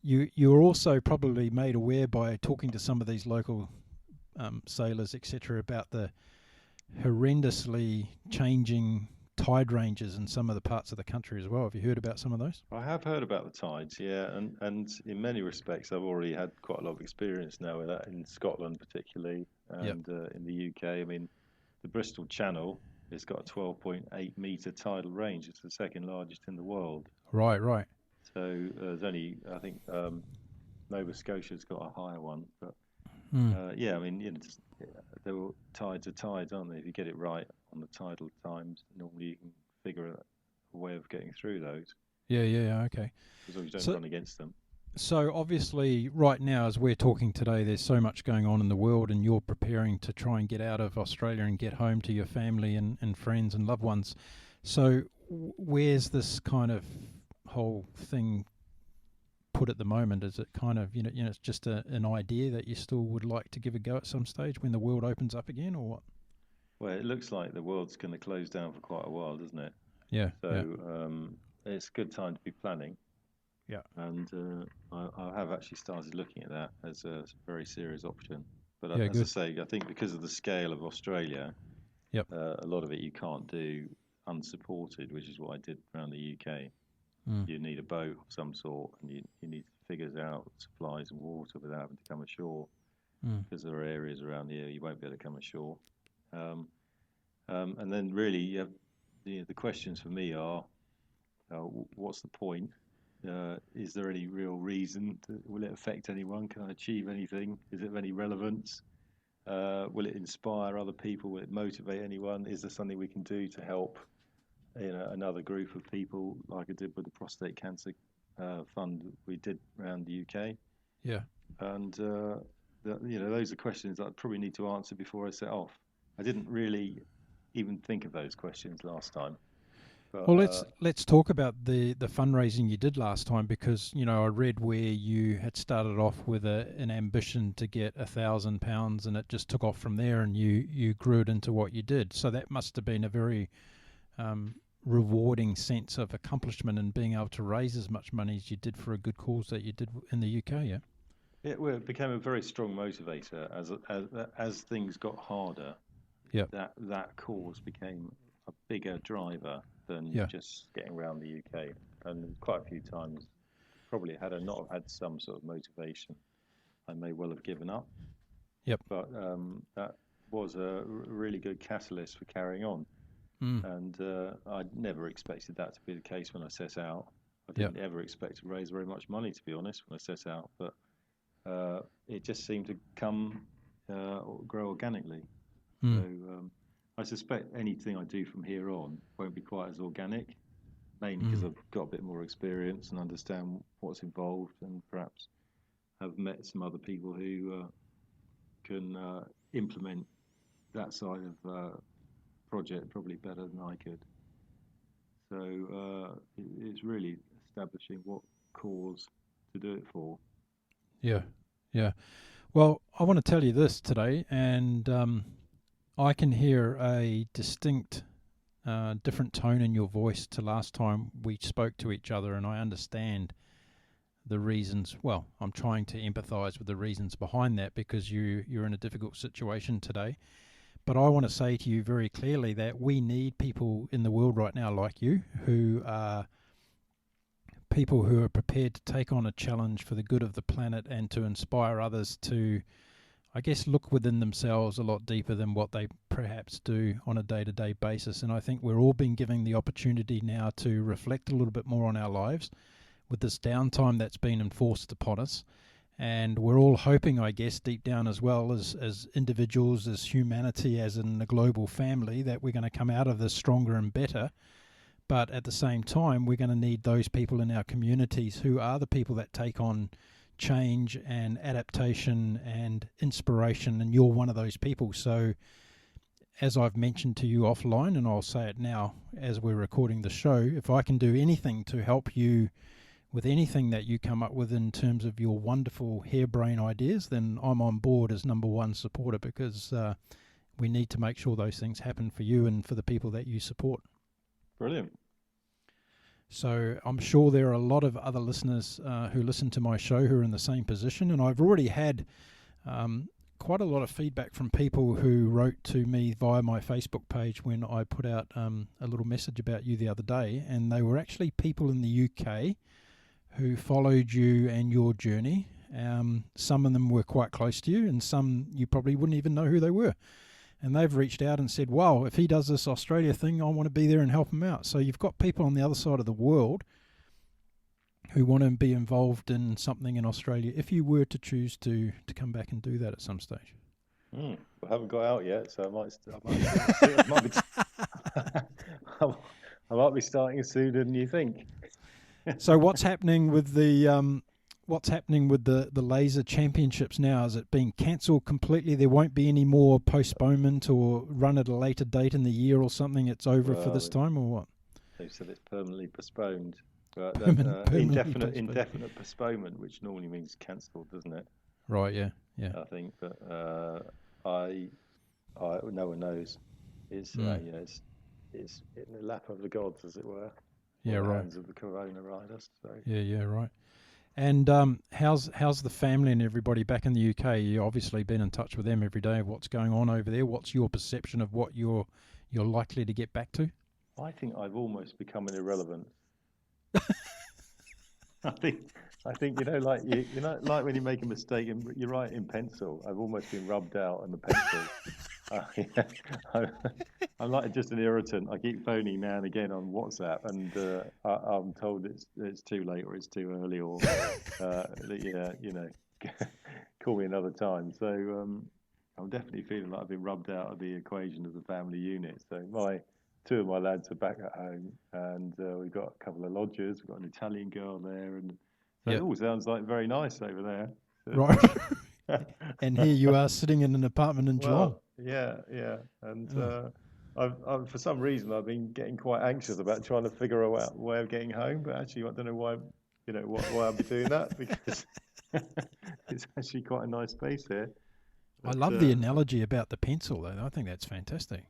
you're also probably made aware by talking to some of these local sailors, etc., about the horrendously changing tide ranges in some of the parts of the country as well. Have you heard about some of those? I have heard about the tides, yeah, and in many respects, I've already had quite a lot of experience now with that in Scotland, particularly, Yep. and in the UK. I mean, the Bristol Channel has got a 12.8-meter tidal range. It's the second largest in the world. Right, right. So there's only, I think, Nova Scotia's got a higher one, but Mm. yeah, I mean, they're all tides are tides, aren't they? If you get it right on the tidal times, normally you can figure a way of getting through those Yeah, yeah, yeah, okay. as long as you don't So, run against them. so obviously, right now, as we're talking today, there's so much going on in the world, and you're preparing to try and get out of Australia and get home to your family and friends and loved ones. So, where's this kind of whole thing put at the moment? Is it kind of it's just an idea that you still would like to give a go at some stage when the world opens up again, or what? Well, it looks like the world's going to close down for quite a while, doesn't it? Yeah, So yeah, it's a good time to be planning. yeah, And I have actually started looking at that as a very serious option. But yeah. as I Good. say, I think because of the scale of Australia, Yep. a lot of it you can't do unsupported, which is what I did around the UK. Mm. You need a boat of some sort, and you need to figure out supplies and water without having to come ashore, Mm. because there are areas around here you won't be able to come ashore. And then really, the questions for me are, what's the point? Is there any real reason? Will it affect anyone? Can I achieve anything? Is it of any relevance? Will it inspire other people? Will it motivate anyone? Is there something we can do to help another group of people, like I did with the prostate cancer fund we did around the UK? Yeah. And those are questions that I probably need to answer before I set off. I didn't really even think of those questions last time. But Well, let's talk about the fundraising you did last time, because I read where you had started off with an ambition to get £1,000, and it just took off from there, and you grew it into what you did. So that must have been a very rewarding sense of accomplishment in being able to raise as much money as you did for a good cause that you did in the UK. Yeah. it became a very strong motivator as things got harder. Yeah. That cause became a bigger driver than Yeah. just getting around the UK. And quite a few times probably had I not have had some sort of motivation, I may well have given up. Yep. But that was a really good catalyst for carrying on. And I never expected that to be the case when I set out. I didn't ever expect to raise very much money, to be honest, when I set out. But it just seemed to grow organically. So I suspect anything I do from here on won't be quite as organic, mainly because I've got a bit more experience and understand what's involved, and perhaps have met some other people who can implement that side of project probably better than I could. So it's really establishing what cause to do it for. Yeah, yeah. Well, I want to tell you this today, and I can hear a distinct different tone in your voice to last time we spoke to each other, and I understand the reasons. Well, I'm trying to empathise with the reasons behind that, because you're in a difficult situation today. But I want to say to you very clearly that we need people in the world right now like you, who are people who are prepared to take on a challenge for the good of the planet and to inspire others to, I guess, look within themselves a lot deeper than what they perhaps do on a day-to-day basis. And I think we're all being given the opportunity now to reflect a little bit more on our lives with this downtime that's been enforced upon us. And we're all hoping, I guess, deep down as well as individuals, as humanity, as in a global family, that we're going to come out of this stronger and better. But at the same time, we're going to need those people in our communities who are the people that take on change and adaptation and inspiration, and you're one of those people. So as I've mentioned to you offline, and I'll say it now as we're recording the show, if I can do anything to help you with anything that you come up with in terms of your wonderful harebrained ideas, then I'm on board as number one supporter, because we need to make sure those things happen for you and for the people that you support. Brilliant. So I'm sure there are a lot of other listeners who listen to my show who are in the same position, and I've already had quite a lot of feedback from people who wrote to me via my Facebook page when I put out a little message about you the other day, and they were actually people in the UK who followed you and your journey. Some of them were quite close to you, and some you probably wouldn't even know who they were. And they've reached out and said, wow, if he does this Australia thing, I want to be there and help him out. So you've got people on the other side of the world who want to be involved in something in Australia, if you were to choose to come back and do that at some stage. I haven't got out yet, so I might be starting sooner than you think. So what's happening with the laser championships now? Is it being cancelled completely? There won't be any more postponement or run at a later date in the year or something? It's over for this time, or what? They said it's permanently postponed. But indefinite postponement, which normally means cancelled, doesn't it? Right. Yeah. I think, but no one knows. It's it's in the lap of the gods, as it were. Yeah, the right. Hands of the coronavirus. So. Yeah, right. And how's the family and everybody back in the UK? You've obviously been in touch with them every day. What's going on over there? What's your perception of what you're likely to get back to? I think I've almost become an irrelevant. I think like when you make a mistake and you write in pencil. I've almost been rubbed out on the pencil. I'm like just an irritant. I keep phoning now and again on WhatsApp, and I'm told it's too late or it's too early, or call me another time. So I'm definitely feeling like I've been rubbed out of the equation of the family unit. So two of my lads are back at home, and we've got a couple of lodgers. We've got an Italian girl there, and so it all sounds like very nice over there. Right. And here you are sitting in an apartment in Geelong. Yeah. And I've for some reason I've been getting quite anxious about trying to figure out a way of getting home, but actually I don't know why. Why I'll be doing that, because it's actually quite a nice space here. But, I love the analogy about the pencil, though. I think that's fantastic.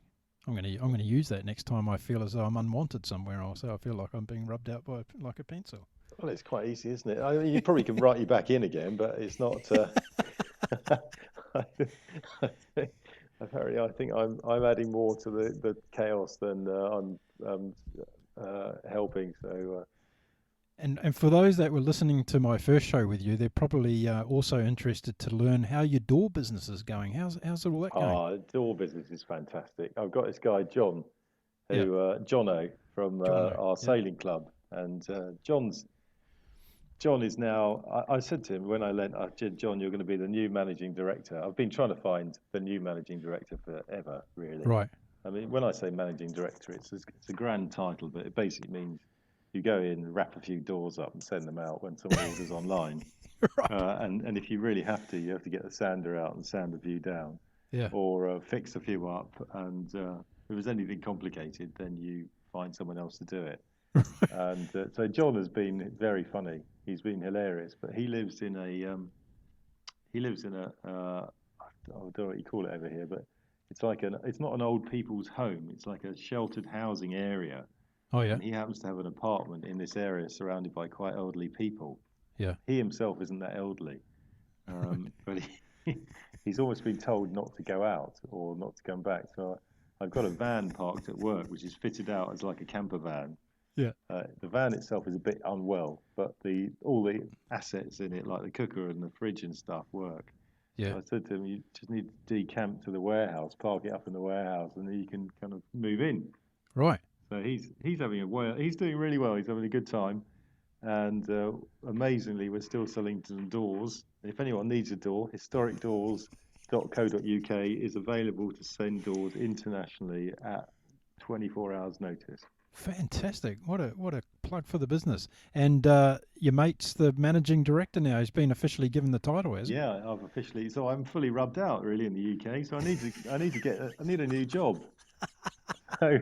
I'm going to use that next time I feel as though I'm unwanted somewhere, or so I feel like I'm being rubbed out by like a pencil. Well, it's quite easy, isn't it? I mean, you probably can write you back in again, but it's not. Apparently, I think I'm adding more to the chaos than I'm helping. So And for those that were listening to my first show with you, they're probably also interested to learn how your door business is going. How's all that going? Door business is fantastic. I've got this guy John, Yeah, Jono from Jono. our Yeah, sailing club, and John is now. I said to him when I lent, said, John, you're going to be the new managing director. I've been trying to find the new managing director forever, really. right. I mean, when I say managing director, it's a grand title, but it basically means you go in, wrap a few doors up, and send them out when someone orders online. Right. And if you really have to, you have to get the sander out and sand a few down, Yeah. or fix a few up. And if there's anything complicated, then you find someone else to do it. And so John has been very funny. He's been hilarious, but he lives in a I don't know what you call it over here, but it's not an old people's home. It's like a sheltered housing area, Oh yeah. and he happens to have an apartment in this area surrounded by quite elderly people. Yeah. He himself isn't that elderly, but he's always been told not to go out or not to come back. So I've got a van parked at work, which is fitted out as like a camper van. Yeah. The van itself is a bit unwell, but all the assets in it, like the cooker and the fridge and stuff, work. Yeah. So I said to him, you just need to decamp to the warehouse, park it up in the warehouse, and then you can kind of move in. Right. So he's having he's doing really well. He's having a good time, and amazingly, we're still selling some doors. If anyone needs a door, historicdoors.co.uk is available to send doors internationally at 24 hours notice. Fantastic. What a plug for the business. And your mate's the managing director now. He's been officially given the title, has he? Yeah, so I'm fully rubbed out really in the UK. So I need a new job. So,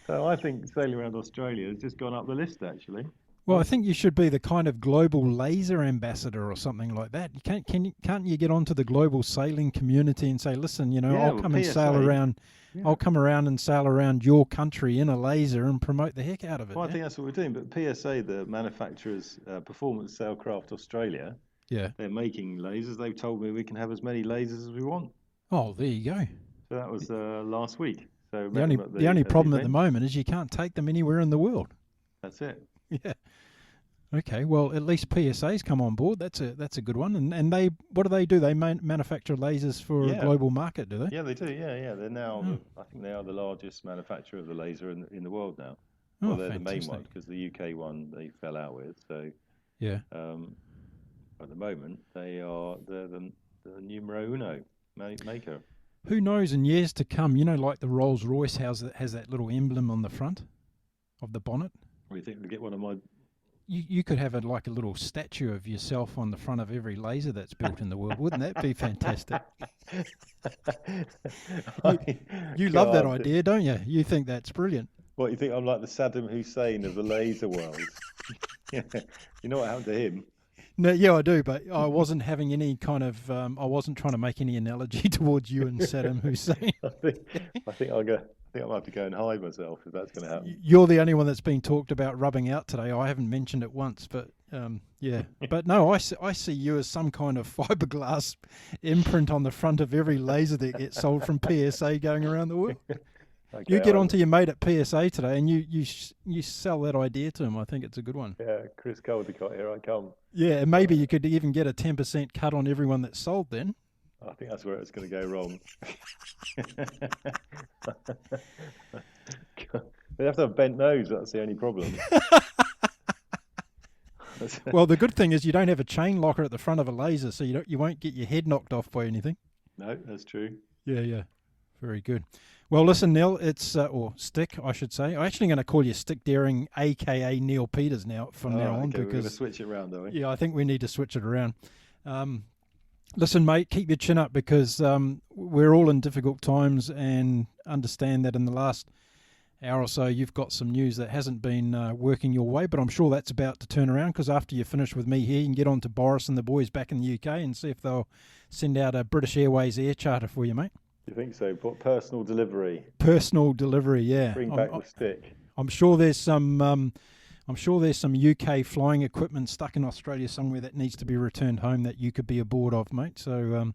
so I think sailing around Australia has just gone up the list actually. Well, I think you should be the kind of global laser ambassador or something like that. Can't you get onto the global sailing community and say, listen, Yeah, I'll well, come and sail PSA. around. Yeah. I'll come around and sail around your country in a laser and promote the heck out of it. Well, I Yeah. think that's what we're doing. But PSA, the manufacturers, Performance Sailcraft Australia, Yeah. they're making lasers. They've told me we can have as many lasers as we want. Oh, there you go. So that was last week. So The met only them at the only at the problem at the event. moment is you can't take them anywhere in the world. That's it. Yeah. Okay. Well, at least PSA's come on board. That's a good one. And they what do? They manufacture lasers for a Yeah, global market, do they? yeah, they do. Yeah. They're now, Oh, I think they are the largest manufacturer of the laser in the world now. Well, oh, they're the main fantastic. one because the UK one they fell out with. So Yeah. um, at the moment they're the numero uno maker. Who knows in years to come? Like the Rolls Royce house that has that little emblem on the front of the bonnet. We think we get one of my. You could have like a little statue of yourself on the front of every laser that's built in the world. Wouldn't that be fantastic? You love that God, idea, don't you? You think that's brilliant. what you think? I'm like the Saddam Hussein of the laser world. Yeah. You know what happened to him? No, yeah, I do, but I wasn't having any kind of. I wasn't trying to make any analogy towards you and Saddam Hussein. I think I'll go. I think I'll have to go and hide myself if that's going to happen. You're the only one that's been talked about rubbing out today. I haven't mentioned it once, but yeah. But no, I see you as some kind of fiberglass imprint on the front of every laser that gets sold from PSA going around the world. Okay, You get onto your mate at PSA today, and you sell that idea to him. I think it's a good one. Yeah, Chris Caldecott, here I come. Yeah, and maybe you could even get a 10% cut on everyone that's sold then. I think that's where it's going to go wrong. They have to have bent nose. That's the only problem. Well, the good thing is you don't have a chain locker at the front of a laser, so you won't get your head knocked off by anything. No, that's true. Yeah. Very good. Well, listen, Neil, it's or Stick, I should say. I'm actually going to call you Stick Daring, aka Neil Peters now from now on, Okay, we're going to because switch it around, are we? yeah, I think we need to switch it around. Listen, mate, keep your chin up because we're all in difficult times, and understand that in the last hour or so you've got some news that hasn't been working your way, but I'm sure that's about to turn around, because after you finish with me here, you can get on to Boris and the boys back in the UK and see if they'll send out a British Airways air charter for you, mate. You think so? Put personal delivery. Personal delivery, yeah. Bring back the stick. I'm sure there's some UK flying equipment stuck in Australia somewhere that needs to be returned home that you could be aboard of, mate. So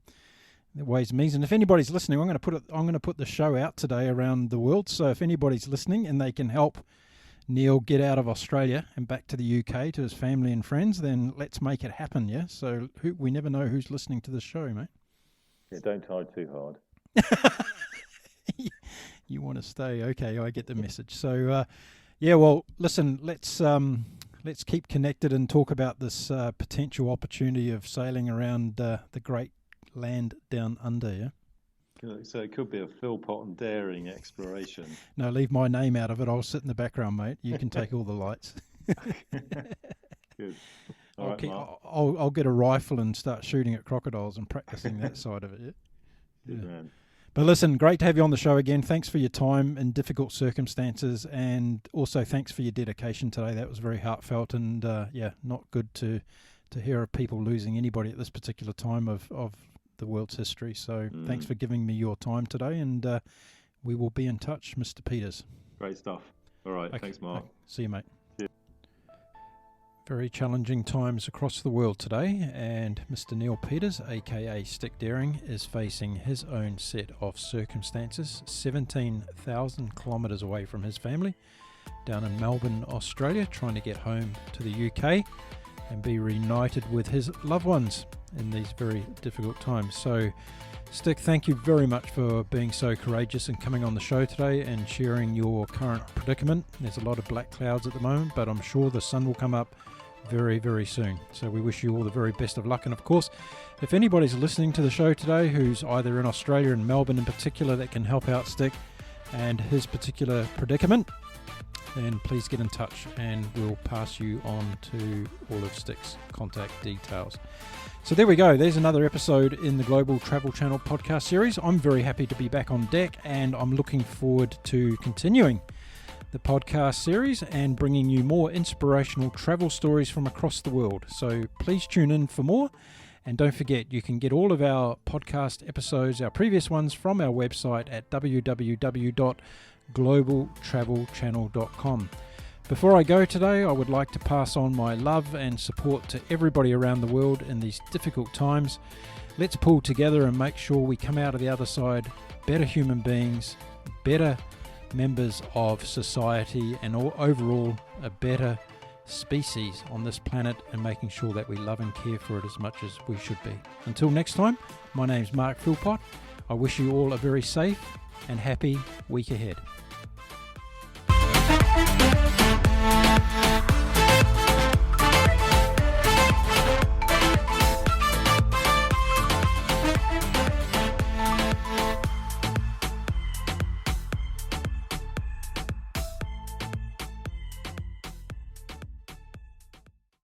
ways and means. And if anybody's listening, I'm going to put the show out today around the world. So if anybody's listening and they can help Neil get out of Australia and back to the UK to his family and friends, then let's make it happen, yeah? So we never know who's listening to this show, mate. Yeah, don't try too hard. You want to stay. Okay, I get the message. So, yeah, well, listen, let's keep connected and talk about this potential opportunity of sailing around the great land down under, yeah? So it could be a Philpott and Daring exploration. No, leave my name out of it. I'll sit in the background, mate. You can take all the lights. Good. All right, Mark. I'll get a rifle and start shooting at crocodiles and practicing that side of it, yeah? Good man. But listen, great to have you on the show again. Thanks for your time in difficult circumstances, and also thanks for your dedication today. That was very heartfelt, and not good to hear of people losing anybody at this particular time of the world's history. So thanks for giving me your time today, and we will be in touch, Mr. Peters. Great stuff. All right, okay. Thanks, Mark. See you, mate. Very challenging times across the world today, and Mr. Neil Peters, aka Stick Daring, is facing his own set of circumstances, 17,000 kilometres away from his family, down in Melbourne, Australia, trying to get home to the UK and be reunited with his loved ones in these very difficult times. So, Stick, thank you very much for being so courageous and coming on the show today and sharing your current predicament. There's a lot of black clouds at the moment, but I'm sure the sun will come up very, very soon. So we wish you all the very best of luck. And of course, if anybody's listening to the show today who's either in Australia and Melbourne in particular that can help out Stick and his particular predicament, then please get in touch and we'll pass you on to all of Stick's contact details. So there we go. There's another episode in the Global Travel Channel podcast series. I'm very happy to be back on deck, and I'm looking forward to continuing the podcast series and bringing you more inspirational travel stories from across the world. So please tune in for more. And don't forget, you can get all of our podcast episodes, our previous ones, from our website at www.globaltravelchannel.com. Before I go today, I would like to pass on my love and support to everybody around the world in these difficult times. Let's pull together and make sure we come out of the other side better human beings, better members of society, and overall a better species on this planet, and making sure that we love and care for it as much as we should be. Until next time, my name's Mark Philpott. I wish you all a very safe and happy week ahead.